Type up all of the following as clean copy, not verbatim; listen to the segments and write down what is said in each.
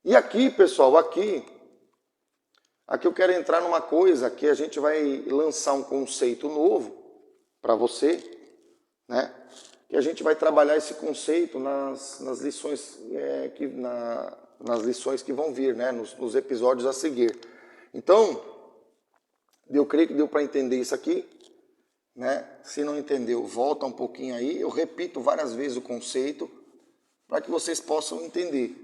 E aqui, pessoal, aqui eu quero entrar numa coisa que a gente vai lançar um conceito novo para você, né? Que a gente vai trabalhar esse conceito nas lições nas lições que vão vir, né? Nos episódios a seguir. Então, eu creio que deu para entender isso aqui, né? Se não entendeu, volta um pouquinho aí. Eu repito várias vezes o conceito para que vocês possam entender,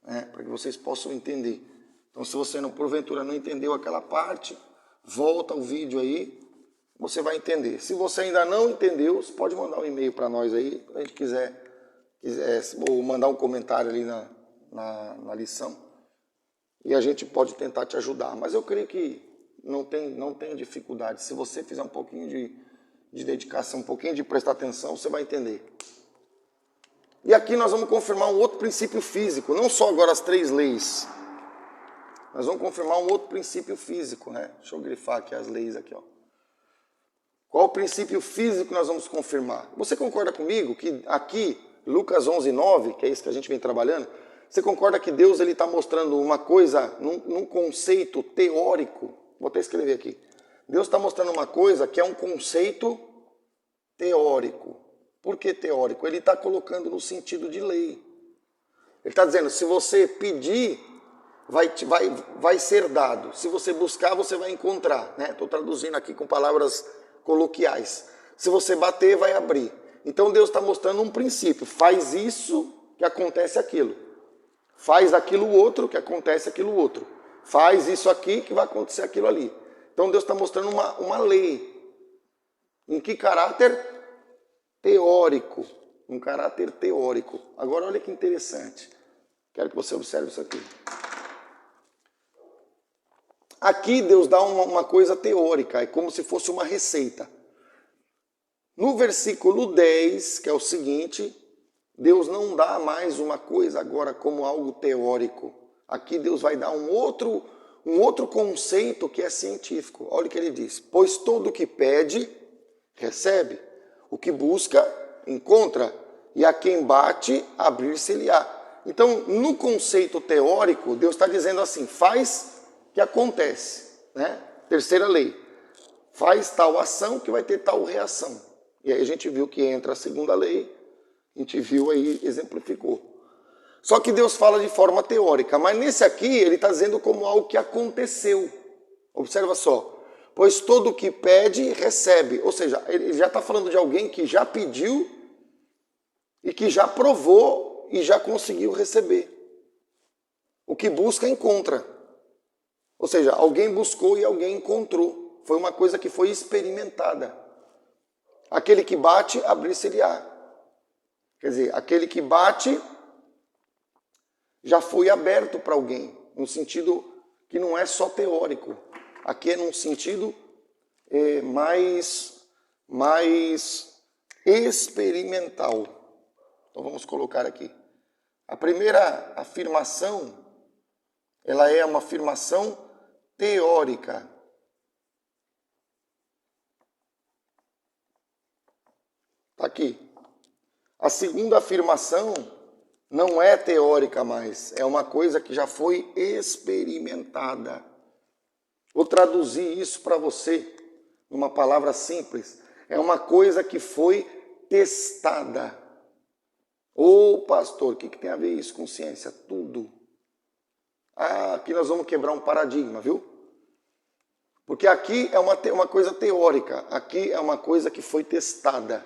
né? Para que vocês possam entender. Então, se você não, porventura não entendeu aquela parte, volta o vídeo aí, você vai entender. Se você ainda não entendeu, você pode mandar um e-mail para nós aí, se a gente quiser, ou mandar um comentário ali na lição, e a gente pode tentar te ajudar. Mas eu creio que não tem dificuldade. Se você fizer um pouquinho de dedicação, um pouquinho de prestar atenção, você vai entender. E aqui nós vamos confirmar um outro princípio físico, não só agora as 3 leis. Nós vamos confirmar um outro princípio físico, né? Deixa eu grifar aqui as leis aqui, ó. Qual o princípio físico que nós vamos confirmar? Você concorda comigo que aqui, Lucas 11:9, que é isso que a gente vem trabalhando, você concorda que Deus está mostrando uma coisa num conceito teórico? Vou até escrever aqui. Deus está mostrando uma coisa que é um conceito teórico. Por que teórico? Ele está colocando no sentido de lei. Ele está dizendo, se você pedir, vai ser dado. Se você buscar, você vai encontrar. Estou traduzindo aqui com palavras coloquiais. Se você bater, vai abrir. Então Deus está mostrando um princípio. Faz isso, que acontece aquilo. Faz aquilo outro, que acontece aquilo outro. Faz isso aqui, que vai acontecer aquilo ali. Então Deus está mostrando uma lei. Em que caráter? Teórico. Um caráter teórico. Agora olha que interessante. Quero que você observe isso aqui. Aqui Deus dá uma coisa teórica, é como se fosse uma receita. No versículo 10, que é o seguinte, Deus não dá mais uma coisa agora como algo teórico. Aqui Deus vai dar um outro conceito que é científico. Olha o que ele diz. Pois todo o que pede, recebe. O que busca, encontra. E a quem bate, abrir-se-lhe-á. Então, no conceito teórico, Deus está dizendo assim, faz que acontece, né? Terceira lei, faz tal ação que vai ter tal reação. E aí a gente viu que entra a segunda lei, a gente viu aí, exemplificou. Só que Deus fala de forma teórica, mas nesse aqui ele está dizendo como algo que aconteceu. Observa só, pois todo o que pede, recebe. Ou seja, ele já está falando de alguém que já pediu e que já provou e já conseguiu receber. O que busca, encontra. Ou seja, alguém buscou e alguém encontrou. Foi uma coisa que foi experimentada. Aquele que bate, abrir-se-lhe-á. Quer dizer, aquele que bate já foi aberto para alguém. Num sentido que não é só teórico. Aqui é num sentido mais experimental. Então vamos colocar aqui. A primeira afirmação, ela é uma afirmação teórica. Está aqui. A segunda afirmação não é teórica mais, é uma coisa que já foi experimentada. Vou traduzir isso para você numa palavra simples. É uma coisa que foi testada. Ô pastor, o que tem a ver isso com ciência? Tudo. Aqui nós vamos quebrar um paradigma, viu? Porque aqui é uma coisa teórica, aqui é uma coisa que foi testada.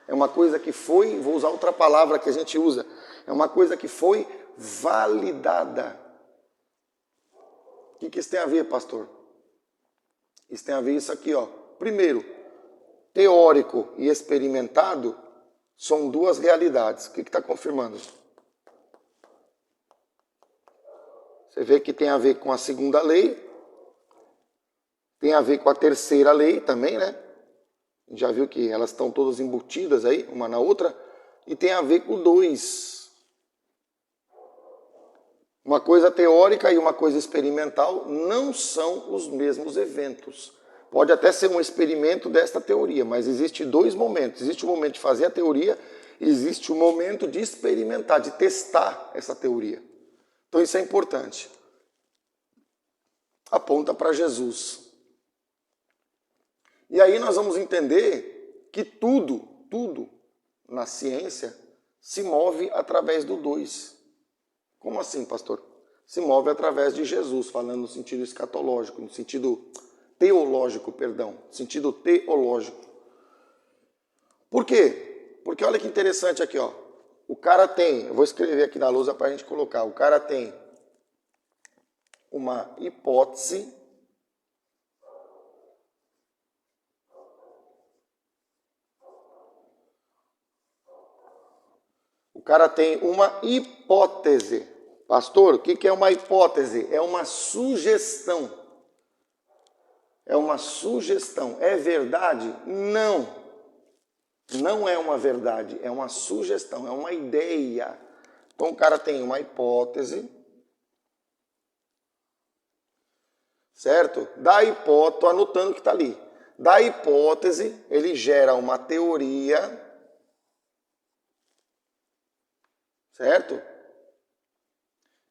É uma coisa que foi, vou usar outra palavra que a gente usa, é uma coisa que foi validada. O que isso tem a ver, pastor? Isso tem a ver isso aqui, ó. Primeiro, teórico e experimentado são duas realidades. O que está confirmando? Você vê que tem a ver com a segunda lei, tem a ver com a terceira lei também, né? Já viu que elas estão todas embutidas aí, uma na outra, e tem a ver com 2. Uma coisa teórica e uma coisa experimental não são os mesmos eventos. Pode até ser um experimento desta teoria, mas existe 2 momentos. Existe o momento de fazer a teoria e existe o momento de experimentar, de testar essa teoria. Então isso é importante. Aponta para Jesus. E aí nós vamos entender que tudo na ciência se move através do 2. Como assim, pastor? Se move através de Jesus, falando no sentido escatológico, no sentido teológico, perdão, sentido teológico. Por quê? Porque olha que interessante aqui, ó. O cara tem, eu vou escrever aqui na lousa para a gente colocar, o cara tem uma hipótese Pastor, o que é uma hipótese? É uma sugestão. É uma sugestão. É verdade? Não. Não é uma verdade. É uma sugestão. É uma ideia. Então o cara tem uma hipótese. Certo? Da hipótese, estou anotando o que está ali. Da hipótese, ele gera uma teoria. Certo?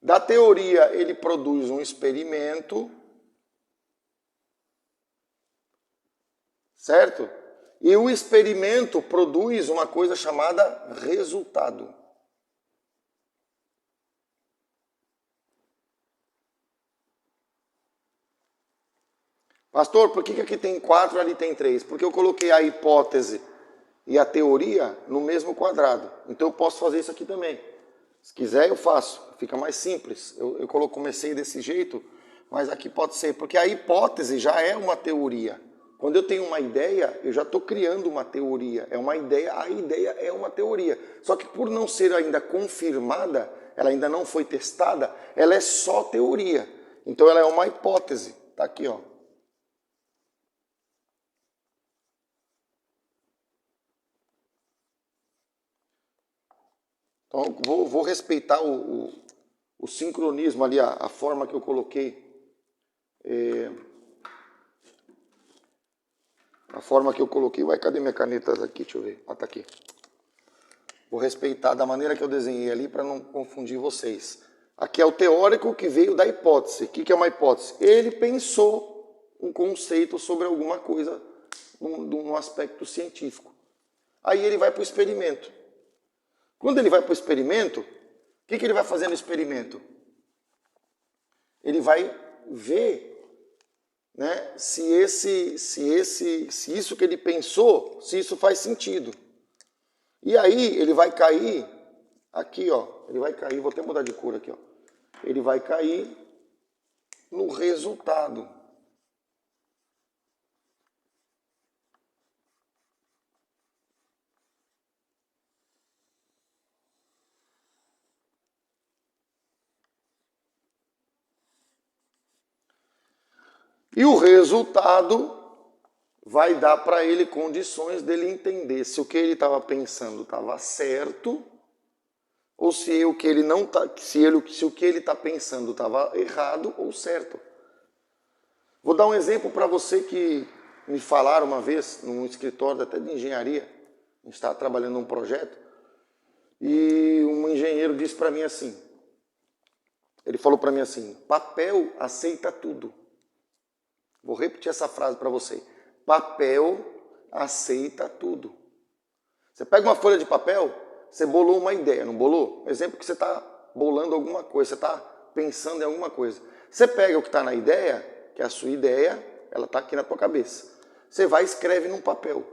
Da teoria, ele produz um experimento. Certo? E o experimento produz uma coisa chamada resultado. Pastor, por que aqui tem 4 e ali tem 3? Porque eu coloquei a hipótese e a teoria no mesmo quadrado. Então eu posso fazer isso aqui também. Se quiser eu faço, fica mais simples. Eu comecei desse jeito, mas aqui pode ser. Porque a hipótese já é uma teoria. Quando eu tenho uma ideia, eu já estou criando uma teoria. É uma ideia, a ideia é uma teoria. Só que por não ser ainda confirmada, ela ainda não foi testada, ela é só teoria. Então ela é uma hipótese. Tá aqui, ó. Então vou respeitar o sincronismo ali, a forma que eu coloquei. A forma que eu coloquei. Ué, cadê minha caneta aqui? Deixa eu ver. Ah, tá aqui. Vou respeitar da maneira que eu desenhei ali para não confundir vocês. Aqui é o teórico que veio da hipótese. O que é uma hipótese? Ele pensou um conceito sobre alguma coisa num aspecto científico. Aí ele vai para o experimento. Quando ele vai para o experimento, o que ele vai fazer no experimento? Ele vai ver, né, se isso que ele pensou, se isso faz sentido. E aí ele vai cair aqui, ó. Ele vai cair, vou até mudar de cor aqui, ó. Ele vai cair no resultado. E o resultado vai dar para ele condições dele entender se o que ele estava pensando estava certo ou se o que ele não tá, se o que ele está pensando estava errado ou certo. Vou dar um exemplo para você que me falaram uma vez num escritório até de engenharia. A gente estava trabalhando num projeto e um engenheiro disse para mim assim. Ele falou para mim assim: papel aceita tudo. Vou repetir essa frase para você. Papel aceita tudo. Você pega uma folha de papel, você bolou uma ideia, não bolou? Exemplo que você está bolando alguma coisa, você está pensando em alguma coisa. Você pega o que está na ideia, que é a sua ideia, ela está aqui na tua cabeça. Você vai e escreve num papel.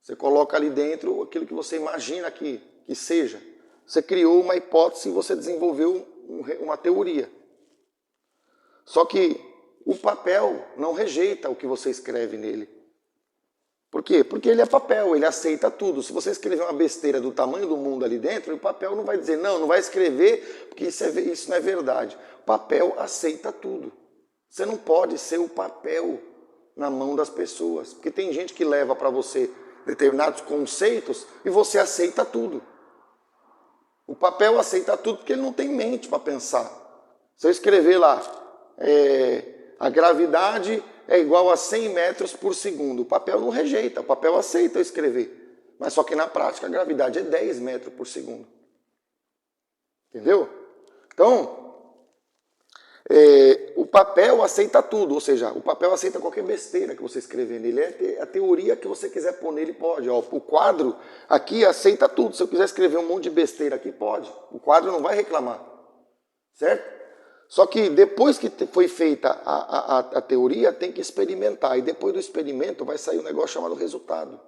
Você coloca ali dentro aquilo que você imagina que seja. Você criou uma hipótese e você desenvolveu uma teoria. Só que o papel não rejeita o que você escreve nele. Por quê? Porque ele é papel, ele aceita tudo. Se você escrever uma besteira do tamanho do mundo ali dentro, o papel não vai dizer, não vai escrever, porque isso não é verdade. O papel aceita tudo. Você não pode ser o papel na mão das pessoas. Porque tem gente que leva para você determinados conceitos e você aceita tudo. O papel aceita tudo porque ele não tem mente para pensar. Se eu escrever lá, a gravidade é igual a 100 metros por segundo. O papel não rejeita, o papel aceita eu escrever. Mas só que na prática a gravidade é 10 metros por segundo. Entendeu? Então, o papel aceita tudo, ou seja, o papel aceita qualquer besteira que você escrever nele. A teoria que você quiser pôr nele pode. Ó, o quadro aqui aceita tudo. Se eu quiser escrever um monte de besteira aqui, pode. O quadro não vai reclamar, certo? Só que depois que foi feita a teoria, tem que experimentar. E depois do experimento vai sair um negócio chamado resultado.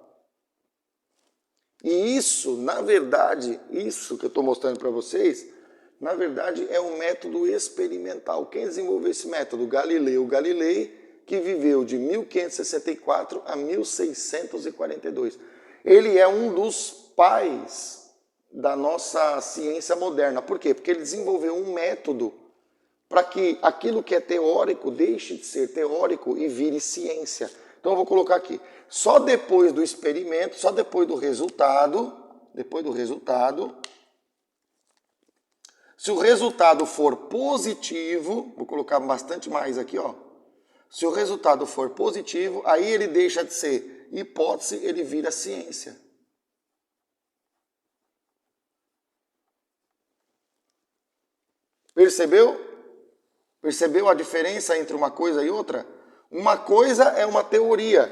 E isso, na verdade, isso que eu estou mostrando para vocês, na verdade é um método experimental. Quem desenvolveu esse método? Galileu Galilei, que viveu de 1564 a 1642. Ele é um dos pais da nossa ciência moderna. Por quê? Porque ele desenvolveu um método para que aquilo que é teórico deixe de ser teórico e vire ciência. Então eu vou colocar aqui, só depois do experimento, só depois do resultado, se o resultado for positivo, vou colocar bastante mais aqui, ó. Se o resultado for positivo, aí ele deixa de ser hipótese, ele vira ciência. Percebeu? Percebeu a diferença entre uma coisa e outra? Uma coisa é uma teoria.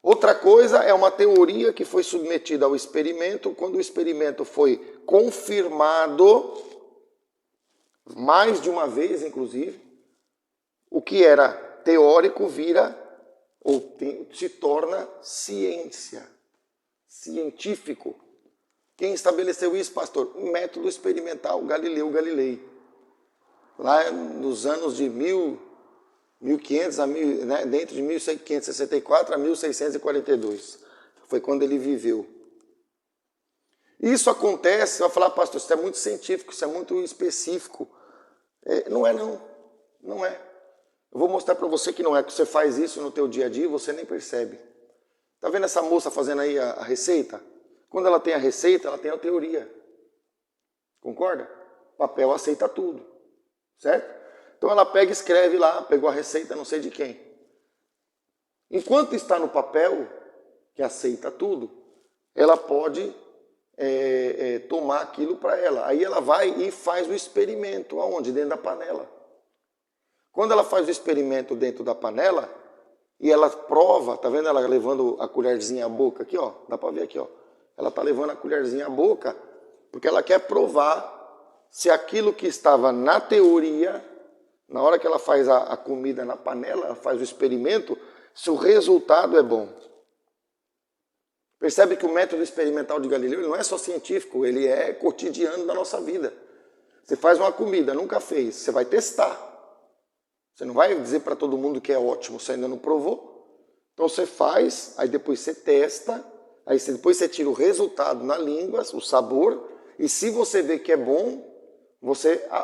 Outra coisa é uma teoria que foi submetida ao experimento. Quando o experimento foi confirmado, mais de uma vez, inclusive, o que era teórico vira ou se torna ciência, científico. Quem estabeleceu isso, pastor? Um método experimental, Galileu Galilei. Lá nos anos de 1500 a né, dentro de 1564 a 1642. Foi quando ele viveu. Isso acontece, você vai falar, pastor, isso é muito científico, isso é muito específico. Não é não, não é. Eu vou mostrar para você que não é, que você faz isso no teu dia a dia e você nem percebe. Tá vendo essa moça fazendo aí a receita? Quando ela tem a receita, ela tem a teoria. Concorda? Papel aceita tudo, certo? Então ela pega e escreve lá, pegou a receita não sei de quem. Enquanto está no papel, que aceita tudo, ela pode tomar aquilo para ela. Aí ela vai e faz o experimento. Aonde? Dentro da panela. Quando ela faz o experimento dentro da panela, e ela prova, tá vendo ela levando a colherzinha à boca aqui, ó? Dá para ver aqui, ó. Ela tá levando a colherzinha à boca, porque ela quer provar se aquilo que estava na teoria, na hora que ela faz a comida na panela, ela faz o experimento, se o resultado é bom. Percebe que o método experimental de Galileu ele não é só científico, ele é cotidiano da nossa vida. Você faz uma comida, nunca fez, você vai testar. Você não vai dizer para todo mundo que é ótimo, você ainda não provou. Então você faz, aí depois você testa, aí depois você tira o resultado na língua, o sabor, e se você vê que é bom,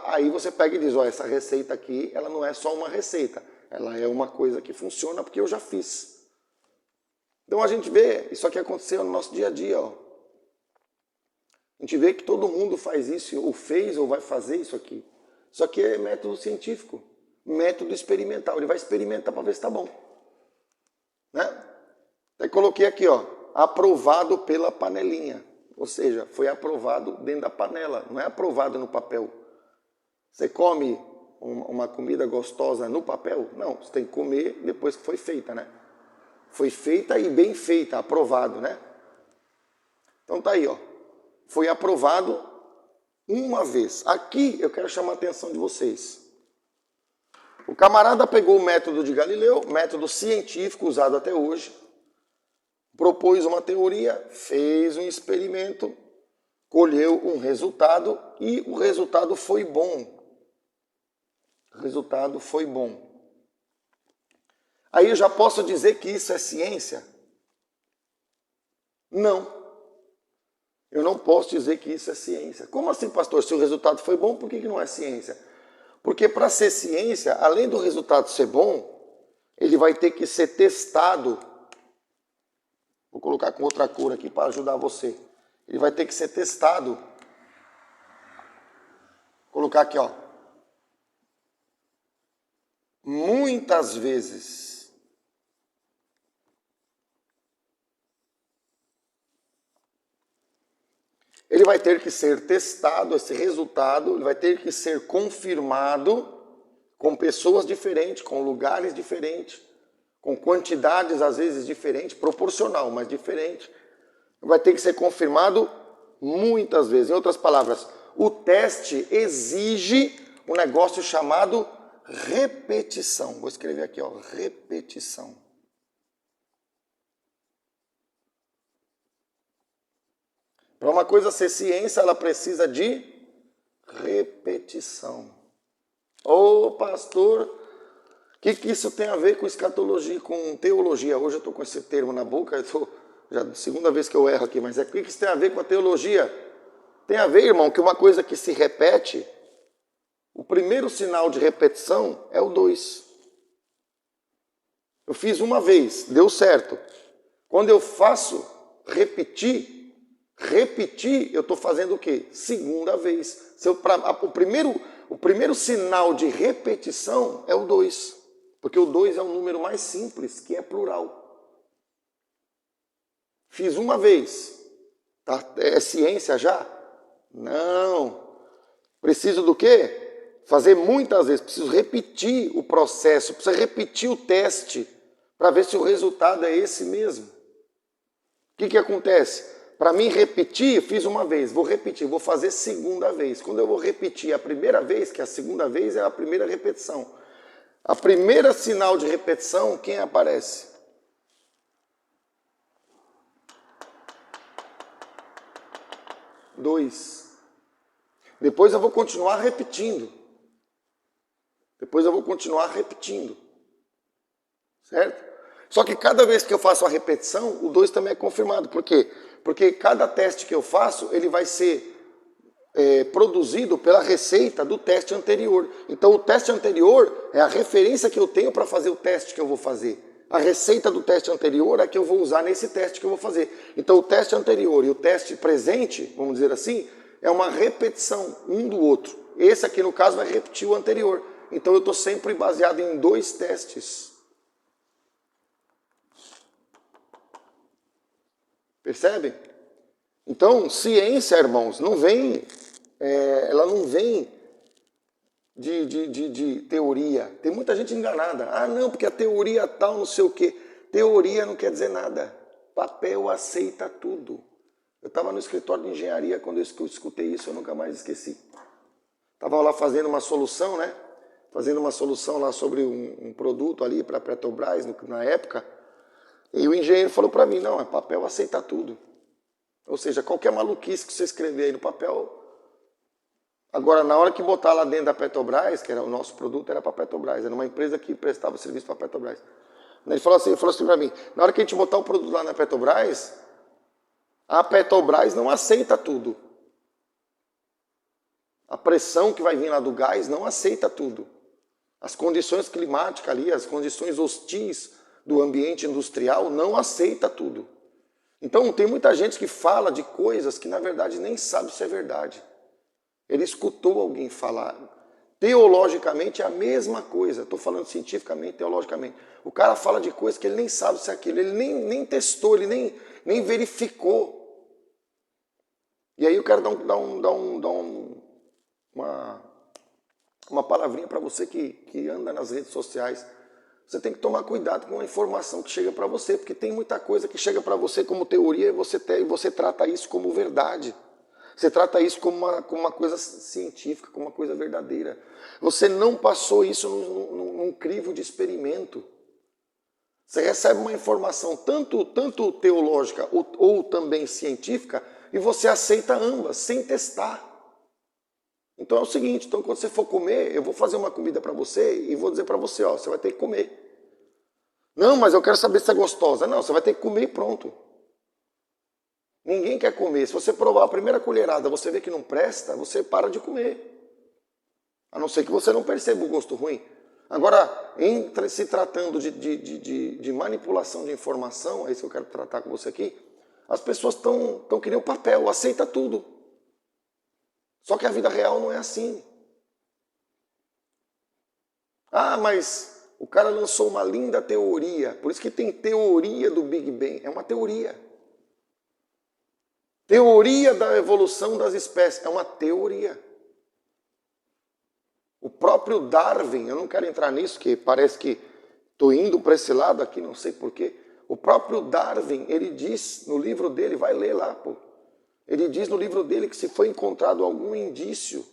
aí você pega e diz, ó, essa receita aqui, ela não é só uma receita, ela é uma coisa que funciona porque eu já fiz. Então a gente vê, isso aqui aconteceu no nosso dia a dia, ó. A gente vê que todo mundo faz isso, ou fez, ou vai fazer isso aqui. Isso aqui é método científico, método experimental. Ele vai experimentar para ver se está bom. Né? Aí coloquei aqui, ó, aprovado pela panelinha. Ou seja, foi aprovado dentro da panela, não é aprovado no papel. Você come uma comida gostosa no papel? Não, você tem que comer depois que foi feita, né? Foi feita e bem feita, aprovado, né? Então tá aí, ó. Foi aprovado uma vez. Aqui eu quero chamar a atenção de vocês. O camarada pegou o método de Galileu, método científico usado até hoje, propôs uma teoria, fez um experimento, colheu um resultado e o resultado foi bom. O resultado foi bom. Aí eu já posso dizer que isso é ciência? Não. Eu não posso dizer que isso é ciência. Como assim, pastor? Se o resultado foi bom, por que não é ciência? Porque para ser ciência, além do resultado ser bom, ele vai ter que ser testado. Vou colocar com outra cor aqui para ajudar você. Ele vai ter que ser testado. Vou colocar aqui, ó. Muitas vezes. Ele vai ter que ser testado, esse resultado ele vai ter que ser confirmado com pessoas diferentes, com lugares diferentes, com quantidades às vezes diferentes, proporcional, mas diferente. Vai ter que ser confirmado muitas vezes. Em outras palavras, o teste exige um negócio chamado repetição. Vou escrever aqui, ó, repetição. Para uma coisa ser ciência, ela precisa de repetição. Ô pastor, o que isso tem a ver com escatologia, com teologia? Hoje eu estou com esse termo na boca, já a segunda vez que eu erro aqui, mas o que isso tem a ver com a teologia? Tem a ver, irmão, que uma coisa que se repete, o primeiro sinal de repetição é o 2. Eu fiz uma vez, deu certo. Quando eu faço repetir, eu estou fazendo o quê? Segunda vez. O primeiro sinal de repetição é o 2. Porque o 2 é o número mais simples, que é plural. Fiz uma vez. Tá? É ciência já? Não. Preciso do quê? Fazer muitas vezes. Preciso repetir o processo. Preciso repetir o teste para ver se o resultado é esse mesmo. O que acontece? Para mim repetir, eu fiz uma vez, vou repetir, vou fazer segunda vez. Quando eu vou repetir a primeira vez, que a segunda vez é a primeira repetição. A primeira sinal de repetição, quem aparece? Dois. Depois eu vou continuar repetindo. Certo? Só que cada vez que eu faço a repetição, o 2 também é confirmado. Por quê? Porque cada teste que eu faço, ele vai ser produzido pela receita do teste anterior. Então o teste anterior é a referência que eu tenho para fazer o teste que eu vou fazer. A receita do teste anterior é que eu vou usar nesse teste que eu vou fazer. Então o teste anterior e o teste presente, vamos dizer assim, é uma repetição um do outro. Esse aqui no caso vai repetir o anterior. Então eu estou sempre baseado em 2 testes. Percebe? Então, ciência, irmãos, ela não vem de teoria. Tem muita gente enganada. Ah, não, porque a teoria tal, não sei o quê. Teoria não quer dizer nada. Papel aceita tudo. Eu estava no escritório de engenharia, quando eu escutei isso, eu nunca mais esqueci. Estava lá fazendo uma solução, né? Fazendo uma solução lá sobre um produto ali para a Petrobras, na época. E o engenheiro falou para mim, não, papel aceita tudo. Ou seja, qualquer maluquice que você escrever aí no papel. Agora, na hora que botar lá dentro da Petrobras, que era o nosso produto, era para a Petrobras, era uma empresa que prestava serviço para a Petrobras. Ele falou assim para mim, na hora que a gente botar o produto lá na Petrobras, a Petrobras não aceita tudo. A pressão que vai vir lá do gás não aceita tudo. As condições climáticas ali, as condições hostis do ambiente industrial não aceita tudo. Então tem muita gente que fala de coisas que na verdade nem sabe se é verdade. Ele escutou alguém falar. Teologicamente é a mesma coisa. Estou falando cientificamente, teologicamente. O cara fala de coisas que ele nem sabe se é aquilo. Ele nem testou, ele nem verificou. E aí eu quero dar uma palavrinha para você que anda nas redes sociais. Você tem que tomar cuidado com a informação que chega para você, porque tem muita coisa que chega para você como teoria e você trata isso como verdade. Você trata isso como uma coisa científica, como uma coisa verdadeira. Você não passou isso num crivo de experimento. Você recebe uma informação tanto teológica ou também científica e você aceita ambas, sem testar. Então é o seguinte, quando você for comer, eu vou fazer uma comida para você e vou dizer para você, ó, você vai ter que comer. Não, mas eu quero saber se é gostosa. Não, você vai ter que comer e pronto. Ninguém quer comer. Se você provar a primeira colherada, você vê que não presta, você para de comer. A não ser que você não perceba o gosto ruim. Agora, se tratando de manipulação de informação, é isso que eu quero tratar com você aqui, as pessoas estão que nem o papel, aceita tudo. Só que a vida real não é assim. Ah, mas o cara lançou uma linda teoria. Por isso que tem teoria do Big Bang. É uma teoria. Teoria da evolução das espécies. É uma teoria. O próprio Darwin, eu não quero entrar nisso, que parece que estou indo para esse lado aqui, não sei porquê. O próprio Darwin, ele diz no livro dele, vai ler lá, pô. Ele diz no livro dele que se foi encontrado algum indício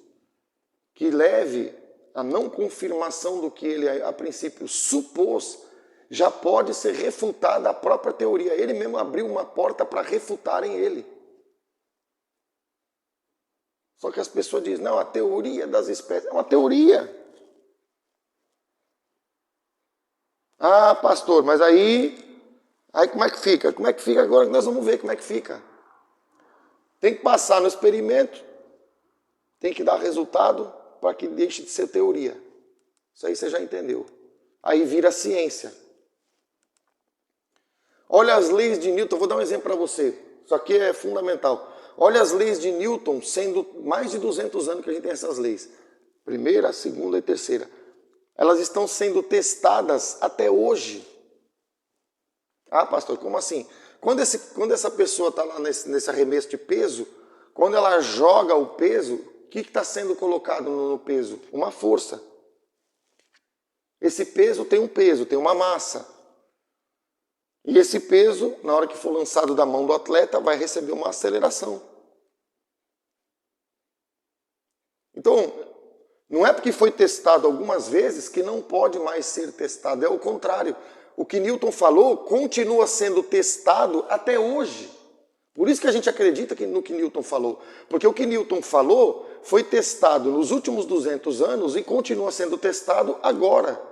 que leve à não confirmação do que ele a princípio supôs, já pode ser refutada a própria teoria. Ele mesmo abriu uma porta para refutarem ele. Só que as pessoas dizem, não, a teoria das espécies é uma teoria. Ah, pastor, mas aí como é que fica? Como é que fica agora que nós vamos ver como é que fica? Tem que passar no experimento, tem que dar resultado para que deixe de ser teoria. Isso aí você já entendeu. Aí vira ciência. Olha as leis de Newton, vou dar um exemplo para você. Isso aqui é fundamental. Olha as leis de Newton, sendo mais de 200 anos que a gente tem essas leis. Primeira, segunda e terceira. Elas estão sendo testadas até hoje. Ah, pastor, como assim? Quando essa pessoa está lá nesse arremesso de peso, quando ela joga o peso, o que está sendo colocado no peso? Uma força. Esse peso, tem uma massa. E esse peso, na hora que for lançado da mão do atleta, vai receber uma aceleração. Então, não é porque foi testado algumas vezes que não pode mais ser testado. É o contrário. O que Newton falou continua sendo testado até hoje. Por isso que a gente acredita no que Newton falou. Porque o que Newton falou foi testado nos últimos 200 anos e continua sendo testado agora.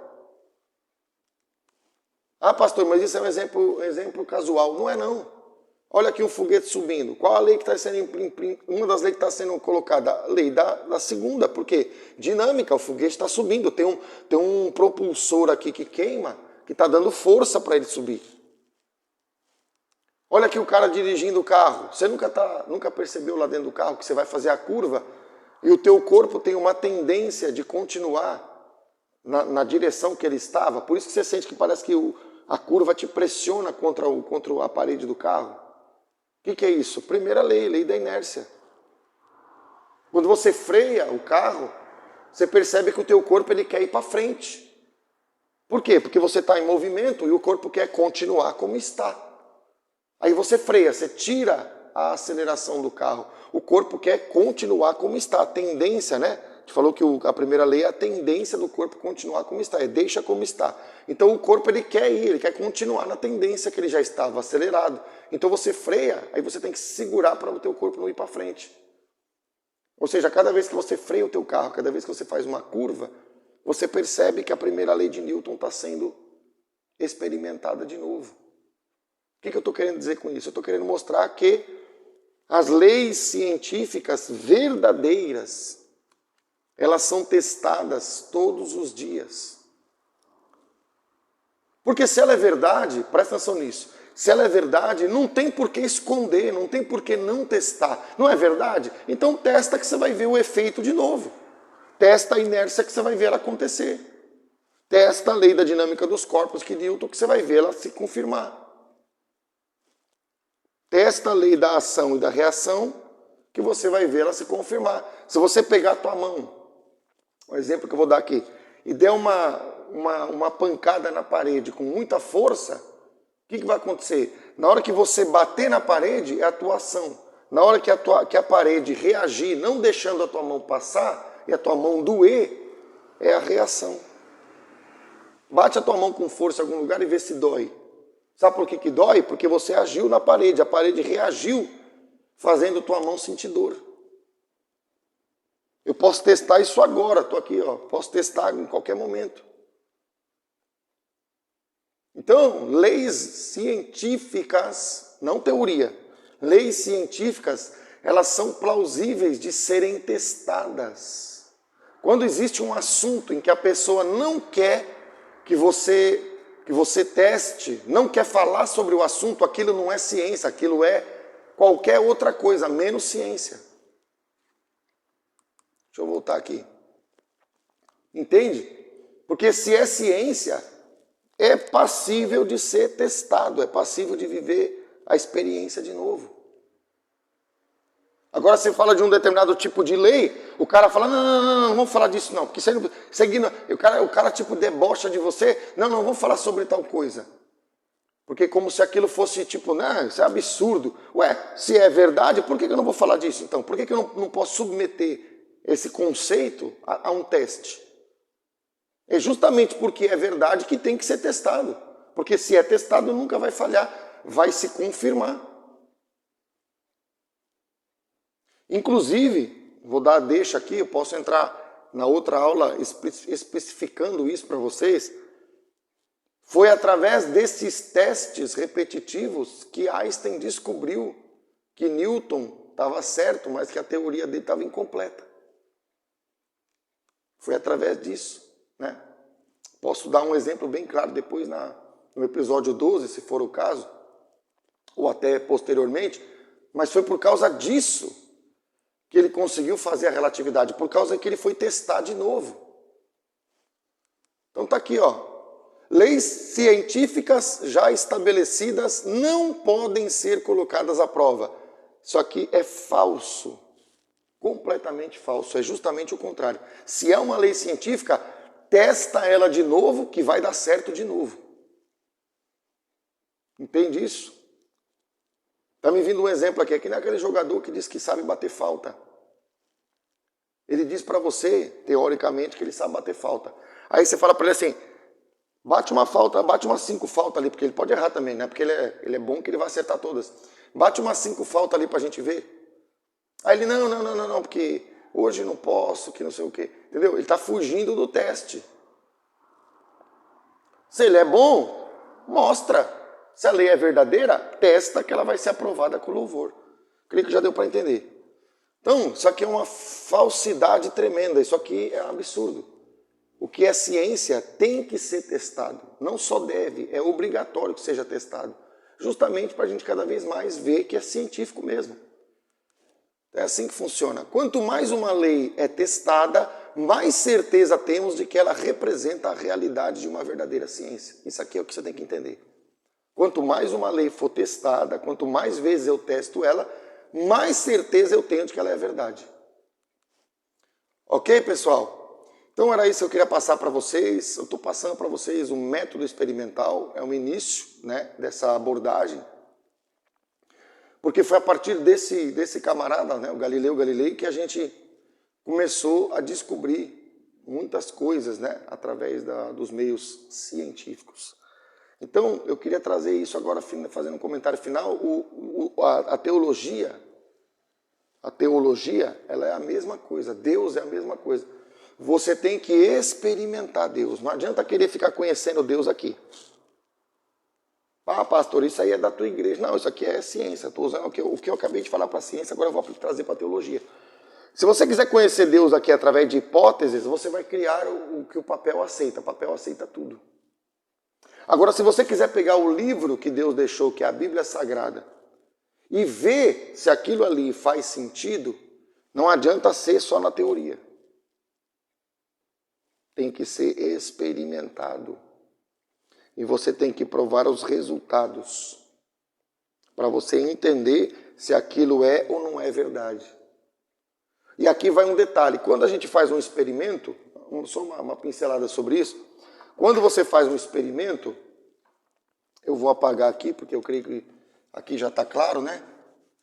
Ah, pastor, mas isso é um exemplo casual. Não é, não. Olha aqui um foguete subindo. Qual a lei que está sendo... Uma das leis que está sendo colocada? A lei da segunda. Por quê? Dinâmica, o foguete está subindo. Tem um propulsor aqui que queima, que está dando força para ele subir. Olha aqui o cara dirigindo o carro. Você nunca percebeu lá dentro do carro que você vai fazer a curva e o teu corpo tem uma tendência de continuar na direção que ele estava? Por isso que você sente que parece que a curva te pressiona contra a parede do carro. O que é isso? Primeira lei da inércia. Quando você freia o carro, você percebe que o teu corpo ele quer ir para frente. Por quê? Porque você está em movimento e o corpo quer continuar como está. Aí você freia, você tira a aceleração do carro. O corpo quer continuar como está. A tendência, né? A gente falou que a primeira lei é a tendência do corpo continuar como está. É deixa como está. Então o corpo ele quer ir, ele quer continuar na tendência que ele já estava acelerado. Então você freia, aí você tem que segurar para o teu corpo não ir para frente. Ou seja, cada vez que você freia o teu carro, cada vez que você faz uma curva, você percebe que a primeira lei de Newton está sendo experimentada de novo. O que eu estou querendo dizer com isso? Eu estou querendo mostrar que as leis científicas verdadeiras, elas são testadas todos os dias. Porque se ela é verdade, presta atenção nisso, se ela é verdade, não tem por que esconder, não tem por que não testar. Não é verdade? Então testa que você vai ver o efeito de novo. Testa a inércia que você vai ver ela acontecer. Testa a lei da dinâmica dos corpos que Newton que você vai ver ela se confirmar. Testa a lei da ação e da reação que você vai ver ela se confirmar. Se você pegar a tua mão, um exemplo que eu vou dar aqui, e der uma pancada na parede com muita força, o que vai acontecer? Na hora que você bater na parede, é a tua ação. Na hora que a parede reagir, não deixando a tua mão passar, e a tua mão doer, é a reação. Bate a tua mão com força em algum lugar e vê se dói. Sabe por que dói? Porque você agiu na parede, a parede reagiu, fazendo tua mão sentir dor. Eu posso testar isso agora, estou aqui, ó, posso testar em qualquer momento. Então, leis científicas, não teoria, leis científicas, elas são plausíveis de serem testadas. Quando existe um assunto em que a pessoa não quer que você teste, não quer falar sobre o assunto, aquilo não é ciência, aquilo é qualquer outra coisa, menos ciência. Deixa eu voltar aqui. Entende? Porque se é ciência, é passível de ser testado, é passível de viver a experiência de novo. Agora você fala de um determinado tipo de lei, o cara fala, não vamos falar disso não, porque o cara tipo debocha de você, não vamos falar sobre tal coisa. Porque como se aquilo fosse tipo, não, isso é absurdo. Ué, se é verdade, por que eu não vou falar disso então? Por que eu não posso submeter esse conceito a um teste? É justamente porque é verdade que tem que ser testado. Porque se é testado, nunca vai falhar, vai se confirmar. Inclusive, vou dar a deixa aqui, eu posso entrar na outra aula especificando isso para vocês. Foi através desses testes repetitivos que Einstein descobriu que Newton estava certo, mas que a teoria dele estava incompleta. Foi através disso, né? Posso dar um exemplo bem claro depois no episódio 12, se for o caso, ou até posteriormente, mas foi por causa disso que ele conseguiu fazer a relatividade, por causa que ele foi testar de novo. Então tá aqui, ó. Leis científicas já estabelecidas não podem ser colocadas à prova. Isso aqui é falso, completamente falso, é justamente o contrário. Se é uma lei científica, testa ela de novo que vai dar certo de novo. Entende isso? Está me vindo um exemplo aqui, que nem aquele jogador que diz que sabe bater falta. Ele diz para você, teoricamente, que ele sabe bater falta. Aí você fala para ele assim, bate uma falta, bate umas 5 faltas ali, porque ele pode errar também, né? Porque ele é bom que ele vai acertar todas. Bate umas 5 faltas ali pra gente ver. Aí ele, não, porque hoje não posso, que não sei o quê. Entendeu? Ele tá fugindo do teste. Se ele é bom, mostra. Se a lei é verdadeira, testa que ela vai ser aprovada com louvor. Creio que já deu para entender. Então, isso aqui é uma falsidade tremenda, isso aqui é um absurdo. O que é ciência tem que ser testado, não só deve, é obrigatório que seja testado, justamente para a gente cada vez mais ver que é científico mesmo. É assim que funciona. Quanto mais uma lei é testada, mais certeza temos de que ela representa a realidade de uma verdadeira ciência. Isso aqui é o que você tem que entender. Quanto mais uma lei for testada, quanto mais vezes eu testo ela, mais certeza eu tenho de que ela é verdade. Ok, pessoal? Então era isso que eu queria passar para vocês. Eu estou passando para vocês um método experimental, é o início, né, dessa abordagem. Porque foi a partir desse camarada, né, o Galileu Galilei, que a gente começou a descobrir muitas coisas, né, através dos meios científicos. Então, eu queria trazer isso agora, fazendo um comentário final. A teologia, ela é a mesma coisa. Deus é a mesma coisa. Você tem que experimentar Deus. Não adianta querer ficar conhecendo Deus aqui. Ah, pastor, isso aí é da tua igreja. Não, isso aqui é ciência. Estou usando o que eu acabei de falar para a ciência, agora eu vou trazer para a teologia. Se você quiser conhecer Deus aqui através de hipóteses, você vai criar o que o papel aceita. O papel aceita tudo. Agora, se você quiser pegar o livro que Deus deixou, que é a Bíblia Sagrada, e ver se aquilo ali faz sentido, não adianta ser só na teoria. Tem que ser experimentado. E você tem que provar os resultados, para você entender se aquilo é ou não é verdade. E aqui vai um detalhe, quando a gente faz um experimento, só uma pincelada sobre isso, quando você faz um experimento, eu vou apagar aqui, porque eu creio que aqui já está claro, né?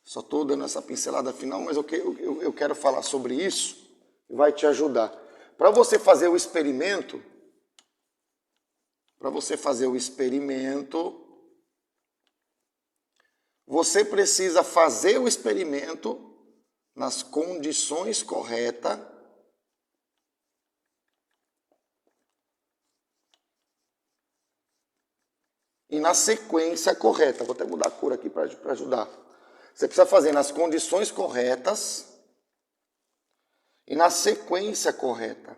Só estou dando essa pincelada final, mas eu quero falar sobre isso, vai te ajudar. Para você fazer o experimento, você precisa fazer o experimento nas condições corretas e na sequência correta. Vou até mudar a cor aqui para ajudar. Você precisa fazer nas condições corretas e na sequência correta.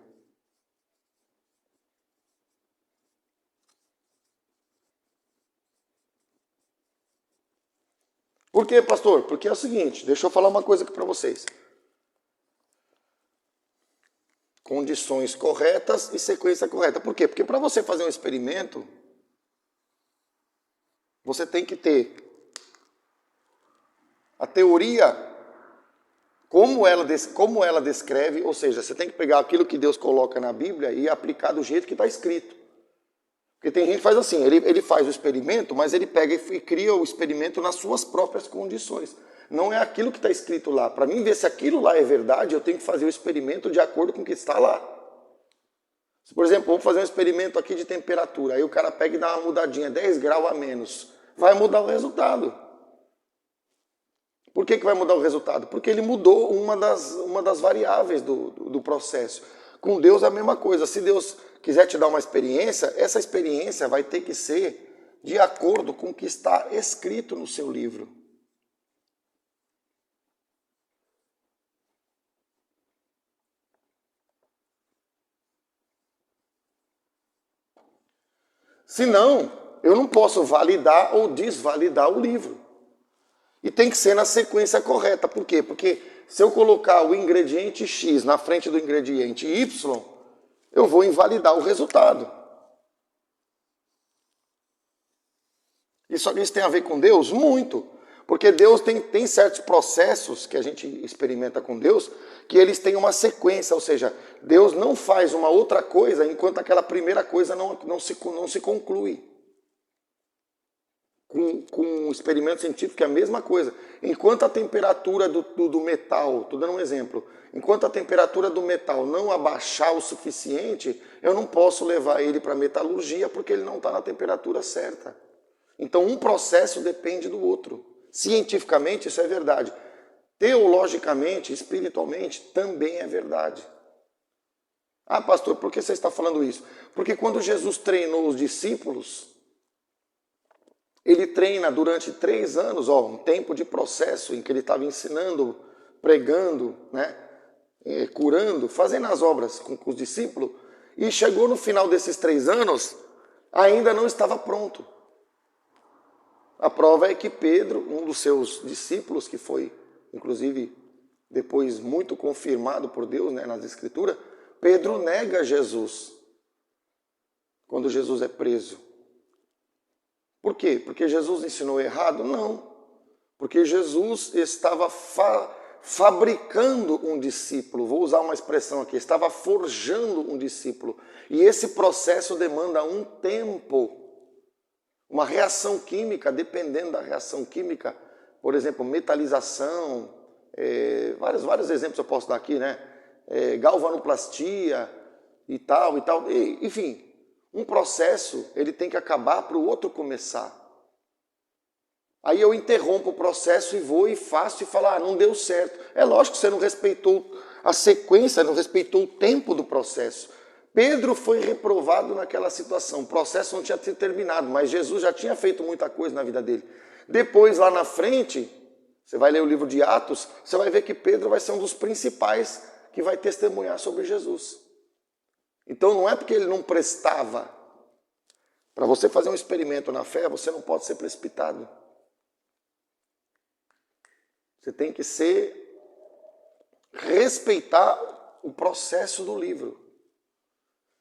Por quê, pastor? Porque é o seguinte, deixa eu falar uma coisa aqui para vocês. Condições corretas e sequência correta. Por quê? Porque para você fazer um experimento, você tem que ter a teoria como ela descreve, ou seja, você tem que pegar aquilo que Deus coloca na Bíblia e aplicar do jeito que está escrito. Porque tem gente que faz assim, ele faz o experimento, mas ele pega e cria o experimento nas suas próprias condições. Não é aquilo que está escrito lá. Para mim ver se aquilo lá é verdade, eu tenho que fazer o experimento de acordo com o que está lá. Se, por exemplo, vamos fazer um experimento aqui de temperatura, aí o cara pega e dá uma mudadinha, 10 graus a menos, vai mudar o resultado. Por que vai mudar o resultado? Porque ele mudou uma das variáveis do processo. Com Deus é a mesma coisa. Se Deus quiser te dar uma experiência, essa experiência vai ter que ser de acordo com o que está escrito no seu livro. Senão, eu não posso validar ou desvalidar o livro. E tem que ser na sequência correta. Por quê? Porque se eu colocar o ingrediente X na frente do ingrediente Y, eu vou invalidar o resultado. Isso tem a ver com Deus? Muito. Porque Deus tem certos processos que a gente experimenta com Deus, que eles têm uma sequência, ou seja, Deus não faz uma outra coisa enquanto aquela primeira coisa não se conclui. Com um experimento científico é a mesma coisa. Enquanto a temperatura do metal, estou dando um exemplo, enquanto a temperatura do metal não abaixar o suficiente, eu não posso levar ele para a metalurgia porque ele não está na temperatura certa. Então um processo depende do outro. Cientificamente isso é verdade. Teologicamente, espiritualmente, também é verdade. Ah, pastor, por que você está falando isso? Porque quando Jesus treinou os discípulos, ele treina durante 3 anos, um tempo de processo em que ele estava ensinando, pregando, né, curando, fazendo as obras com os discípulos, e chegou no final desses 3 anos, ainda não estava pronto. A prova é que Pedro, um dos seus discípulos, que foi, inclusive, depois muito confirmado por Deus, né, nas Escrituras, Pedro nega Jesus quando Jesus é preso. Por quê? Porque Jesus ensinou errado? Não. Porque Jesus estava fabricando um discípulo. Vou usar uma expressão aqui. Estava forjando um discípulo. E esse processo demanda um tempo. Uma reação química, dependendo da reação química. Por exemplo, metalização. Vários exemplos eu posso dar aqui, né? Galvanoplastia e tal. Enfim. Um processo, ele tem que acabar para o outro começar. Aí eu interrompo o processo e vou e faço e falo, não deu certo. É lógico que você não respeitou a sequência, não respeitou o tempo do processo. Pedro foi reprovado naquela situação. O processo não tinha terminado, mas Jesus já tinha feito muita coisa na vida dele. Depois, lá na frente, você vai ler o livro de Atos, você vai ver que Pedro vai ser um dos principais que vai testemunhar sobre Jesus. Então não é porque ele não prestava. Para você fazer um experimento na fé, você não pode ser precipitado. Você tem que respeitar o processo do livro.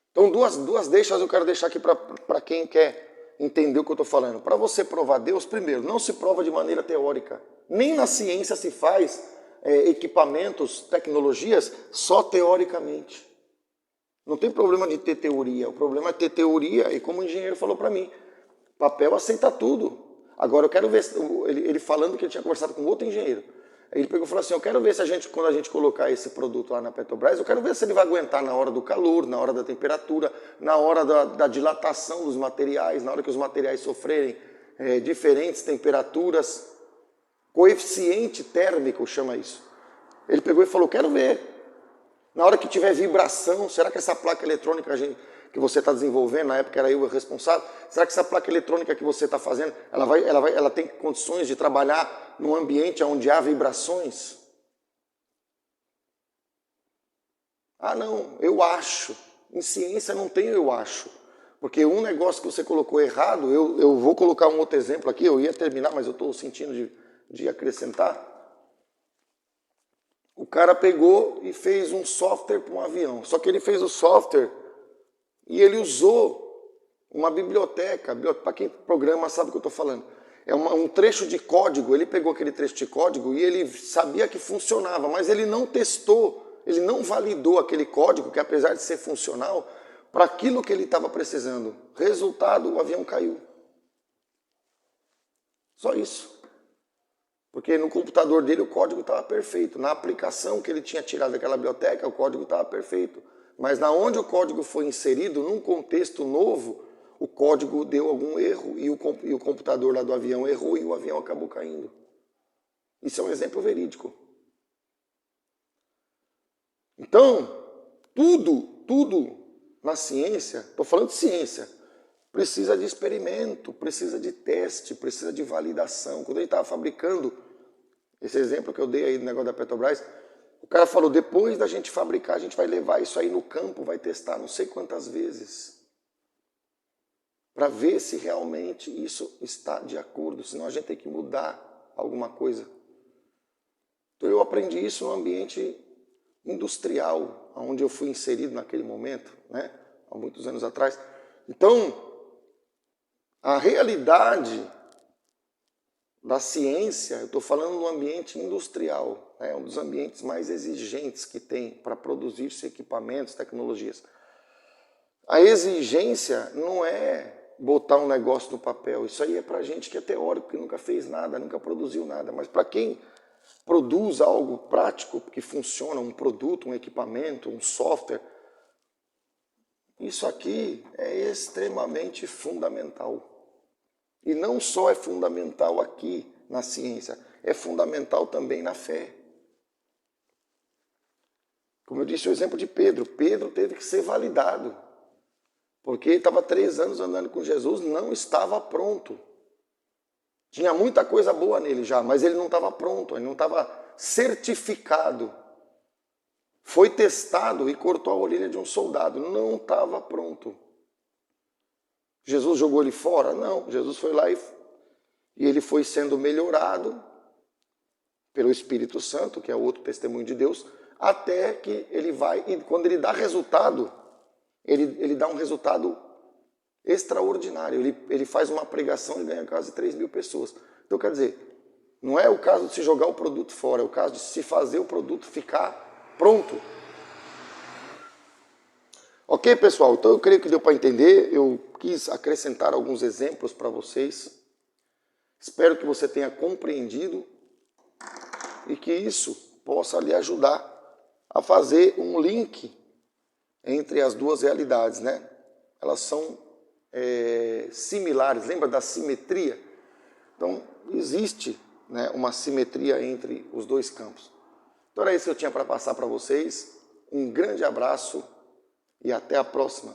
Então duas deixas eu quero deixar aqui para quem quer entender o que eu estou falando. Para você provar Deus, primeiro, não se prova de maneira teórica. Nem na ciência se faz equipamentos, tecnologias, só teoricamente. Não tem problema de ter teoria, o problema é ter teoria e como o engenheiro falou para mim, papel aceita tudo. Agora eu quero ver, ele falando que ele tinha conversado com outro engenheiro, ele pegou e falou assim, eu quero ver se quando a gente colocar esse produto lá na Petrobras, eu quero ver se ele vai aguentar na hora do calor, na hora da temperatura, na hora da dilatação dos materiais, na hora que os materiais sofrerem diferentes temperaturas, coeficiente térmico chama isso. Ele pegou e falou, quero ver. Na hora que tiver vibração, será que essa placa eletrônica que você está desenvolvendo, na época era eu o responsável, será que essa placa eletrônica que você está fazendo, ela tem condições de trabalhar num ambiente onde há vibrações? Não, eu acho. Em ciência não tem eu acho. Porque um negócio que você colocou errado, eu vou colocar um outro exemplo aqui, eu ia terminar, mas eu estou sentindo de acrescentar. O cara pegou e fez um software para um avião. Só que ele fez o software e ele usou uma biblioteca. Para quem programa sabe o que eu estou falando. um trecho de código, ele pegou aquele trecho de código e ele sabia que funcionava, mas ele não testou, ele não validou aquele código, que apesar de ser funcional, para aquilo que ele estava precisando. Resultado, o avião caiu. Só isso. Porque no computador dele o código estava perfeito. Na aplicação que ele tinha tirado daquela biblioteca, o código estava perfeito. Mas na onde o código foi inserido, num contexto novo, o código deu algum erro e o computador lá do avião errou e o avião acabou caindo. Isso é um exemplo verídico. Então, tudo na ciência, estou falando de ciência, precisa de experimento, precisa de teste, precisa de validação. Quando ele estava fabricando, esse exemplo que eu dei aí do negócio da Petrobras, o cara falou, depois da gente fabricar, a gente vai levar isso aí no campo, vai testar não sei quantas vezes, para ver se realmente isso está de acordo, senão a gente tem que mudar alguma coisa. Então eu aprendi isso no ambiente industrial, onde eu fui inserido naquele momento, né, há muitos anos atrás. Então, a realidade da ciência, eu estou falando no ambiente industrial, um dos ambientes mais exigentes que tem para produzir-se equipamentos, tecnologias. A exigência não é botar um negócio no papel, isso aí é para gente que é teórico, que nunca fez nada, nunca produziu nada, mas para quem produz algo prático, que funciona, um produto, um equipamento, um software, isso aqui é extremamente fundamental. E não só é fundamental aqui na ciência, é fundamental também na fé. Como eu disse, o exemplo de Pedro. Pedro teve que ser validado, porque ele estava 3 anos andando com Jesus, não estava pronto. Tinha muita coisa boa nele já, mas ele não estava pronto, ele não estava certificado. Foi testado e cortou a orelha de um soldado, não estava pronto. Jesus jogou ele fora? Não, Jesus foi lá e ele foi sendo melhorado pelo Espírito Santo, que é outro testemunho de Deus, até que ele vai, e quando ele dá resultado, ele dá um resultado extraordinário. Ele faz uma pregação e ganha quase 3.000 pessoas. Então, quer dizer, não é o caso de se jogar o produto fora, é o caso de se fazer o produto ficar pronto. Ok, pessoal? Então eu creio que deu para entender. Eu quis acrescentar alguns exemplos para vocês. Espero que você tenha compreendido e que isso possa lhe ajudar a fazer um link entre as duas realidades, né? Elas são similares. Lembra da simetria? Então existe, né, uma simetria entre os dois campos. Então era isso que eu tinha para passar para vocês. Um grande abraço e até a próxima.